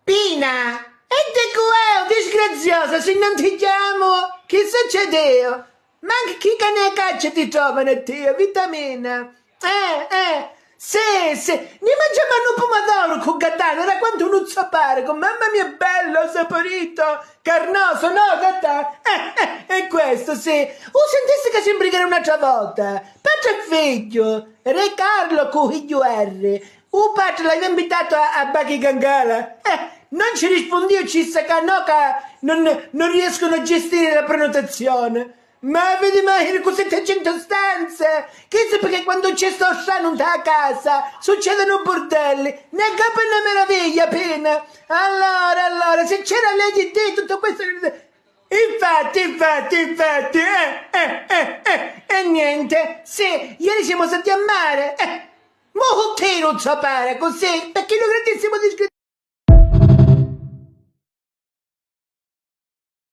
Pina, e di qua, disgraziosa, se non ti chiamo, che succede? Ma anche chi cane caccia ti trovano a te, vitamina? Sì, ne mangiamo un pomodoro con gattano, da quanto non sapere, con mamma mia bello, saporito, carnoso, no, gattà? È questo, sì. Sentisse che si imbrigare un'altra volta. Padre e figlio, Re Carlo con figlio R. Padre l'hai invitato a Bachi Gangala? Non ci rispondi io, ci sa che no, che non riescono a gestire la prenotazione. Ma vedi mai così 700 stanze? Che se perché quando c'è sto strano a casa succedono bordelli, ne capo una meraviglia appena. Allora, se c'era lei di te tutto questo. Infatti, e niente, sì, ieri siamo stati a mare, mo te non sapere così, perché lo grandissimo discreto.